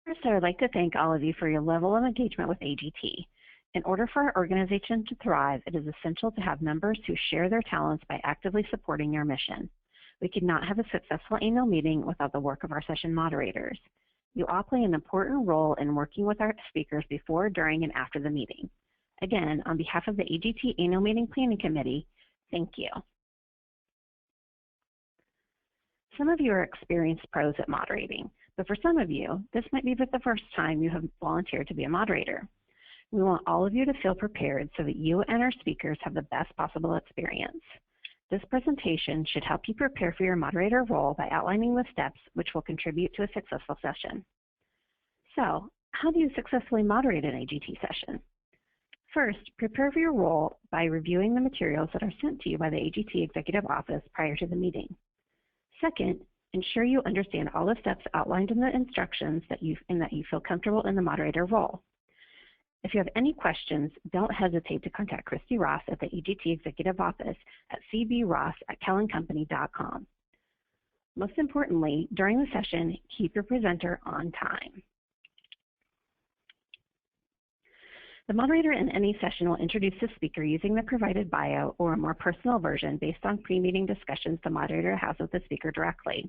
First, I would like to thank all of you for your level of engagement with AGT. In order for our organization to thrive, it is essential to have members who share their talents by actively supporting your mission. We could not have a successful annual meeting without the work of our session moderators. You all play an important role in working with our speakers before, during, and after the meeting. Again, on behalf of the AGT Annual Meeting Planning Committee, thank you. Some of you are experienced pros at moderating, but for some of you, this might be the first time you have volunteered to be a moderator. We want all of you to feel prepared so that you and our speakers have the best possible experience. This presentation should help you prepare for your moderator role by outlining the steps which will contribute to a successful session. So, how do you successfully moderate an AGT session? First, prepare for your role by reviewing the materials that are sent to you by the AGT Executive Office prior to the meeting. Second, ensure you understand all the steps outlined in the instructions and that you feel comfortable in the moderator role. If you have any questions, don't hesitate to contact Christy Ross at the AGT Executive Office at cbross@kellencompany.com. Most importantly, during the session, keep your presenter on time. The moderator in any session will introduce the speaker using the provided bio or a more personal version based on pre-meeting discussions the moderator has with the speaker directly.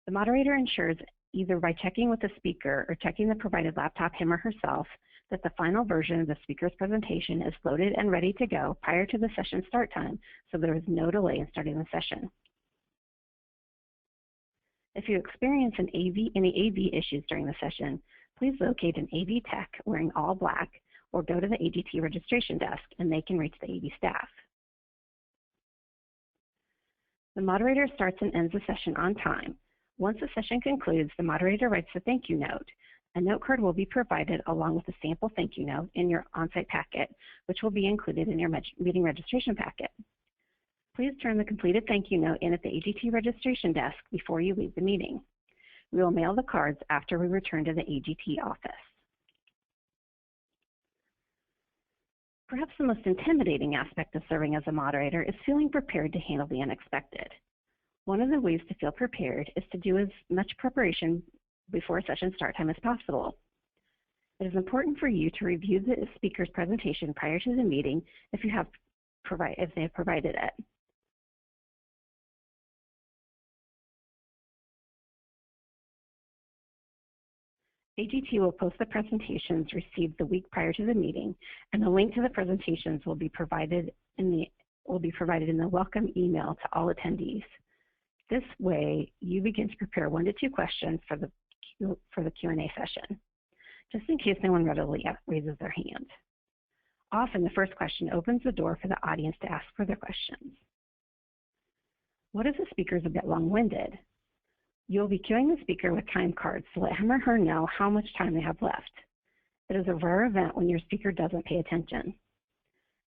The moderator ensures, either by checking with the speaker or checking the provided laptop him or herself, that the final version of the speaker's presentation is loaded and ready to go prior to the session start time, so there is no delay in starting the session. If you experience any AV issues during the session, please locate an AV tech wearing all black or go to the AGT registration desk and they can reach the AV staff. The moderator starts and ends the session on time. Once the session concludes, the moderator writes the thank you note. A note card will be provided along with a sample thank you note in your on-site packet, which will be included in your meeting registration packet. Please turn the completed thank you note in at the AGT registration desk before you leave the meeting. We will mail the cards after we return to the AGT office. Perhaps the most intimidating aspect of serving as a moderator is feeling prepared to handle the unexpected. One of the ways to feel prepared is to do as much preparation before session start time as possible. It is important for you to review the speaker's presentation prior to the meeting if they have provided it. AGT will post the presentations received the week prior to the meeting, and a link to the presentations will be provided in the welcome email to all attendees. This way, you begin to prepare 1 to 2 questions for the Q&A session, just in case no one readily raises their hand. Often, the first question opens the door for the audience to ask further questions. What if the speaker is a bit long-winded? You'll be cueing the speaker with time cards to let him or her know how much time they have left. It is a rare event when your speaker doesn't pay attention.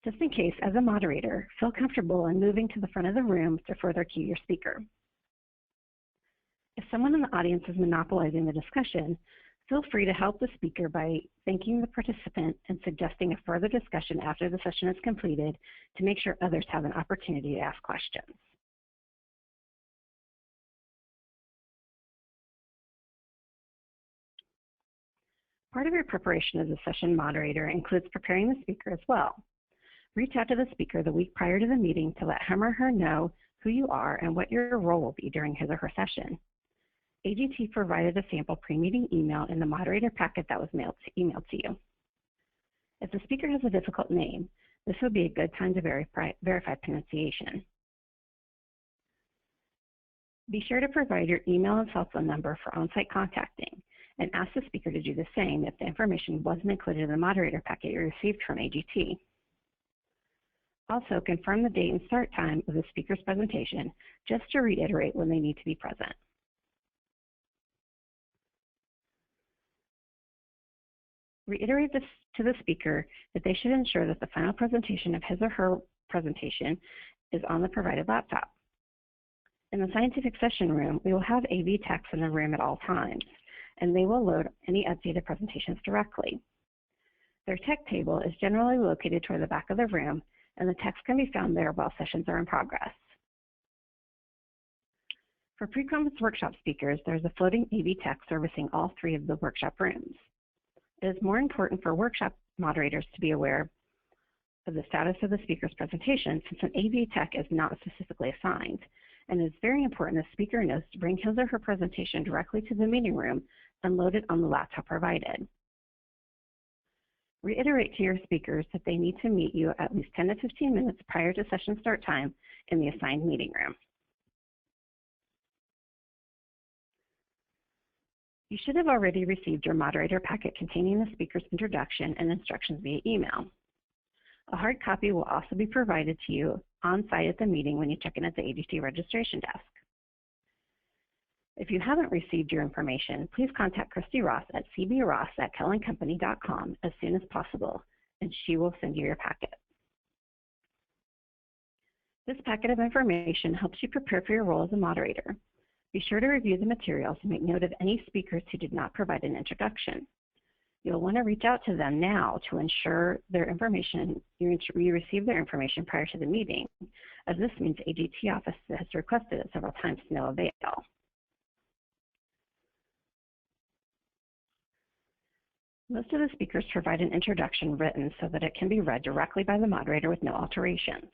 Just in case, as a moderator, feel comfortable in moving to the front of the room to further cue your speaker. If someone in the audience is monopolizing the discussion, feel free to help the speaker by thanking the participant and suggesting a further discussion after the session is completed to make sure others have an opportunity to ask questions. Part of your preparation as a session moderator includes preparing the speaker as well. Reach out to the speaker the week prior to the meeting to let him or her know who you are and what your role will be during his or her session. AGT provided a sample pre-meeting email in the moderator packet that was emailed to you. If the speaker has a difficult name, this would be a good time to verify pronunciation. Be sure to provide your email and cell phone number for on-site contacting, and ask the speaker to do the same if the information wasn't included in the moderator packet you received from AGT. Also, confirm the date and start time of the speaker's presentation, just to reiterate when they need to be present. Reiterate this to the speaker that they should ensure that the final presentation of his or her presentation is on the provided laptop. In the scientific session room, we will have AV techs in the room at all times, and they will load any updated presentations directly. Their tech table is generally located toward the back of the room, and the text can be found there while sessions are in progress. For pre-conference workshop speakers, there's a floating AV tech servicing all 3 of the workshop rooms. It is more important for workshop moderators to be aware of the status of the speaker's presentation, since an AV tech is not specifically assigned, and it is very important the speaker knows to bring his or her presentation directly to the meeting room and load it on the laptop provided. Reiterate to your speakers that they need to meet you at least 10 to 15 minutes prior to session start time in the assigned meeting room. You should have already received your moderator packet containing the speaker's introduction and instructions via email. A hard copy will also be provided to you on site at the meeting when you check in at the AGT registration desk. If you haven't received your information, please contact Christy Ross at cbross@kellandcompany.com as soon as possible, and she will send you your packet. This packet of information helps you prepare for your role as a moderator. Be sure to review the materials and make note of any speakers who did not provide an introduction. You'll want to reach out to them now to ensure you receive their information prior to the meeting, as this means the AGT office has requested it several times to no avail. Most of the speakers provide an introduction written so that it can be read directly by the moderator with no alterations.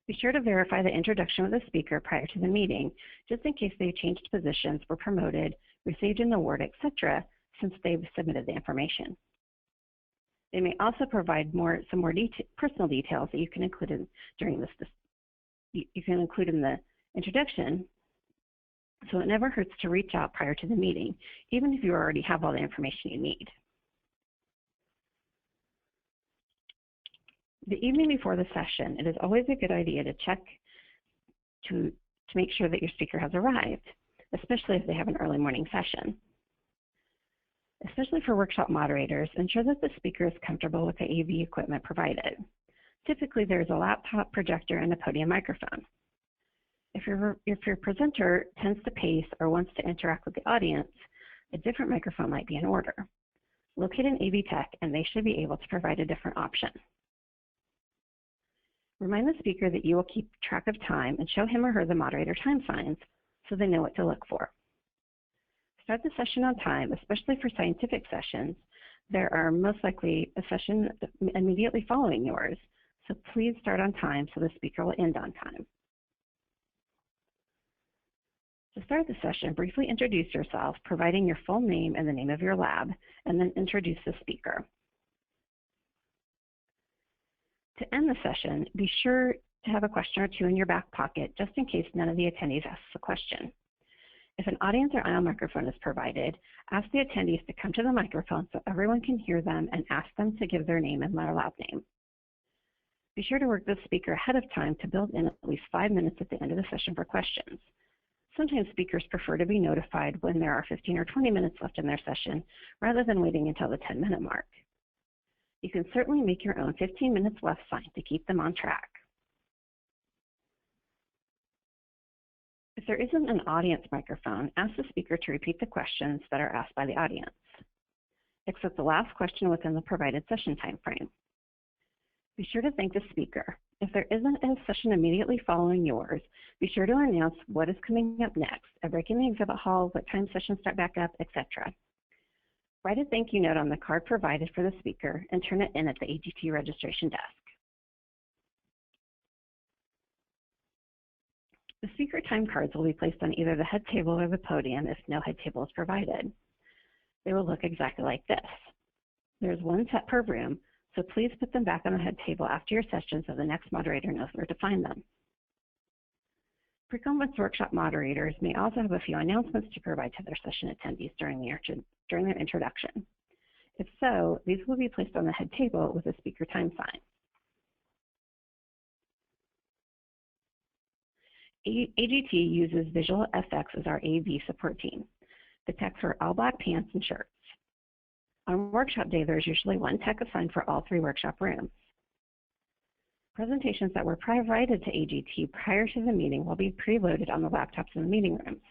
Be sure to verify the introduction of the speaker prior to the meeting, just in case they've changed positions, were promoted, received an award, etc., since they've submitted the information. They may also provide some more personal details that you can include in the introduction, so it never hurts to reach out prior to the meeting, even if you already have all the information you need. The evening before the session, it is always a good idea to check to make sure that your speaker has arrived, especially if they have an early morning session. Especially for workshop moderators, ensure that the speaker is comfortable with the AV equipment provided. Typically, there is a laptop, projector, and a podium microphone. If your presenter tends to pace or wants to interact with the audience, a different microphone might be in order. Locate an AV tech, and they should be able to provide a different option. Remind the speaker that you will keep track of time and show him or her the moderator time signs so they know what to look for. Start the session on time, especially for scientific sessions. There are most likely a session immediately following yours, so please start on time so the speaker will end on time. To start the session, briefly introduce yourself, providing your full name and the name of your lab, and then introduce the speaker. To end the session, be sure to have a question or two in your back pocket, just in case none of the attendees asks a question. If an audience or aisle microphone is provided, ask the attendees to come to the microphone so everyone can hear them, and ask them to give their name and their lab name. Be sure to work the speaker ahead of time to build in at least 5 minutes at the end of the session for questions. Sometimes speakers prefer to be notified when there are 15 or 20 minutes left in their session, rather than waiting until the 10-minute mark. You can certainly make your own 15 minutes left sign to keep them on track. If there isn't an audience microphone, ask the speaker to repeat the questions that are asked by the audience. Accept the last question within the provided session time frame. Be sure to thank the speaker. If there isn't a session immediately following yours, be sure to announce what is coming up next, a break in the exhibit hall, what time sessions start back up, etc. Write a thank you note on the card provided for the speaker and turn it in at the AGT registration desk. The speaker time cards will be placed on either the head table or the podium if no head table is provided. They will look exactly like this. There is one set per room, so please put them back on the head table after your session so the next moderator knows where to find them. Pre-conference workshop moderators may also have a few announcements to provide to their session attendees during their introduction. If so, these will be placed on the head table with a speaker time sign. AGT uses Visual FX as our AV support team. The techs wear all black pants and shirts. On workshop day, there's usually one tech assigned for all 3 workshop rooms. Presentations that were provided to AGT prior to the meeting will be preloaded on the laptops in the meeting rooms.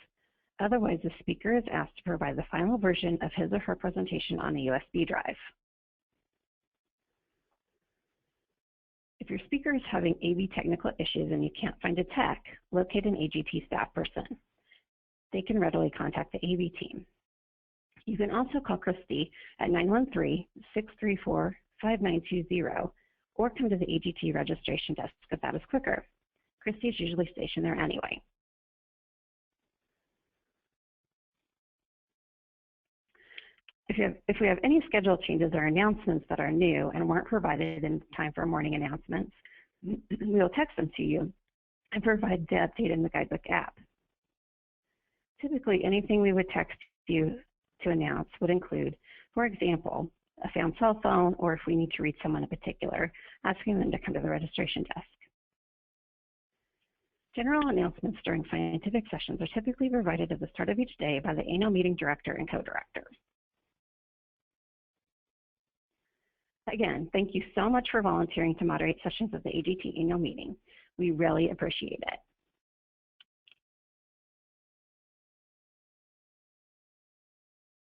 Otherwise, the speaker is asked to provide the final version of his or her presentation on a USB drive. If your speaker is having AV technical issues and you can't find a tech, locate an AGT staff person. they can readily contact the AV team. You can also call Christy at 913-634-5920 or come to the AGT registration desk if that is quicker. Christy is usually stationed there anyway. If we have any schedule changes or announcements that are new and weren't provided in time for morning announcements, we'll text them to you and provide the update in the Guidebook app. Typically, anything we would text you to announce would include, for example, a found cell phone, or if we need to reach someone in particular, asking them to come to the registration desk. General announcements during scientific sessions are typically provided at the start of each day by the annual meeting director and co-director. Again, thank you so much for volunteering to moderate sessions of the AGT annual meeting. We really appreciate it.